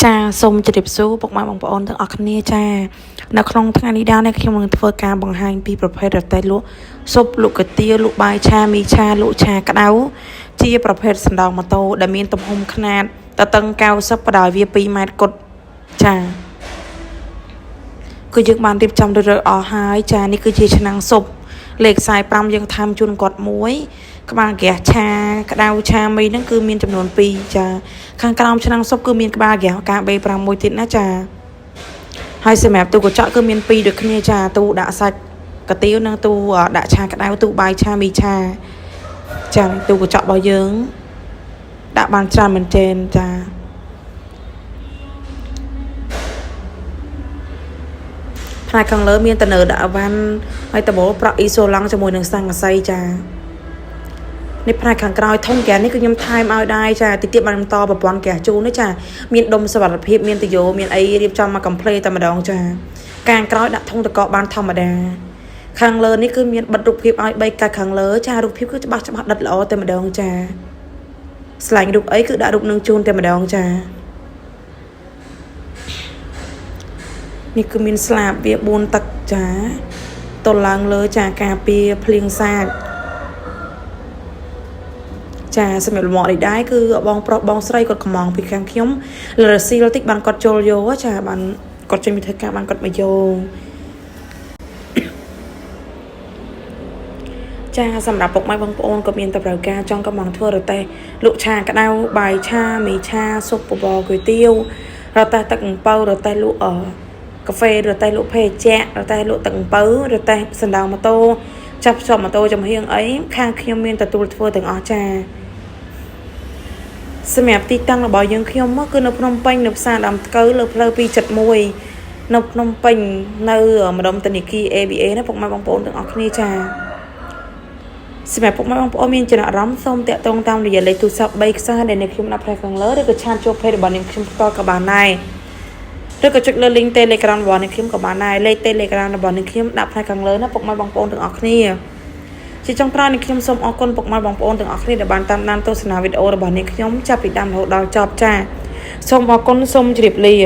ចាសូមជម្រាបសួរពុកម៉ែបងប្អូនទាំងអស់គ្នាចានៅក្នុងថ្ងៃនេះដែរខ្ញុំនឹងធ្វើការបង្ហាញពីប្រភេទរទេះលក់ស៊ុបលក់កាទៀវលក់បាយឆាមីឆាលក់ឆាក្តៅជាប្រភេទសណ្ដោងម៉ូតូដែលមានទំហំខ្នាតតតឹង90បដោយវា2ម៉ែត្រគត់ចាគឺយើងបានរៀបចំរួចអស់ហើយចានេះគឺជាឆ្នាំងស៊ុបលេខ45យើងថែមជូនគាត់មួយក្បាលហ្គាសឆាក្តៅឆាមីហ្នឹងគឺមានចំនួន2ចាខាងក្រោមឆ្នាំងស៊ុបគឺមានក្បាលហ្គាសកាB6មួយទៀតណាចាហើយសម្រាប់ទូកញ្ចក់គឺមាន2ដូចគ្នាចាទូដាក់សាច់កាទៀវនិងទូដាក់ឆាក្តៅទូបាយឆាមីឆាចាទូកញ្ចក់របស់យើងដាក់បានច្រើនមែនទែនចាផ្នែកខាងលើមានតនើដាក់អវ៉ាន់ហើយតបលប្រក់អ៊ីសូឡង់ជាមួយនឹងសង្កសីចានេះផ្នែកខាងក្រោយធុងហ្គាសនេះគឺខ្ញុំថែមឲ្យដែរចាតិចទៀតបានបន្តប្រព័ន្ធហ្គាសជូននេះចាមានដុំសុវត្ថិភាពមានតយោមានអីរៀបចំមកកំភ្លេតែម្ដងចាខាងក្រោយដាក់ធុងតកកបានធម្មតាខាងលើនេះគឺមានបិទរូបភាពឲ្យ3កាច់ខាងលើចារូបភាពគឺច្បាស់ដិតល្អតែម្ដងចាស្លាញ់រូបអីគឺដាក់រូបនឹងជូនតែម្ដងចានេះគឺមានស្លាបវា4ទឹកចាទល់ឡើងលើចាការពារភ្លៀងសាច់ចាសម្រាប់លំអនេះដែរគឺបងប្រុសបងស្រីគាត់កំងពីខាងខ្ញុំលរស៊ីលតិចបានគាត់ចូលយកចាបានគាត់ចេញពីធ្វើការបានគាត់មកយកចាសម្រាប់ពុកម៉ែបងប្អូនក៏មានតម្រូវការចង់កំងធ្វើរទេះលក់ឆាក្តៅបាយឆាមីឆាស៊ុបបបរគុយទាវរទេះទឹកអំពៅរទេះលក់កាហ្វេរទេះលក់ភេសជ្ជៈរទេះលក់ទឹកអំពៅរទេះសណ្ដោងម៉ូតូចាប់ជាប់ម៉ូតូចំហៀងអីខាងខ្ញុំមានទទួលធ្វើទាំងអស់ចាសម្រាប់ទីតាំងរបស់យើងខ្ញុំមកគឺនៅភ្នំពេញនៅផ្សារដើមថ្កូវលើផ្លូវ271នៅភ្នំពេញនៅម្ដុំធនាគារ ABA ណាពុកម៉ែបងប្អូនទាំងអស់គ្នាចាសម្រាប់ពុកម៉ែបងប្អូនមានចំណាប់អារម្មណ៍សូមតាក់ទងតាមរយៈលេខទូរស័ព្ទ3ខ្សែដែលនៅខ្ញុំដាក់ផ្នែកខាងលើឬក៏ឆាតចូល page របស់នាងខ្ញុំផ្ទាល់ក៏បានដែរឬក៏ចុចលើ link Telegram របស់នាងខ្ញុំក៏បានដែរលេខ Telegram របស់នាងខ្ញុំដាក់ផ្នែកខាងលើណាពុកម៉ែបងប្អូនទាំងអស់គ្នាជាចុងក្រោយនេះខ្ញុំសូមអរគុណពុកម៉ែបងប្អូនទាំងអស់គ្នាដែលបានតាមដានទស្សនាវីដេអូរបស់នាងខ្ញុំចាប់ពីដើមរហូតដល់ចប់ចាសូមអរគុណសូមជម្រាបលា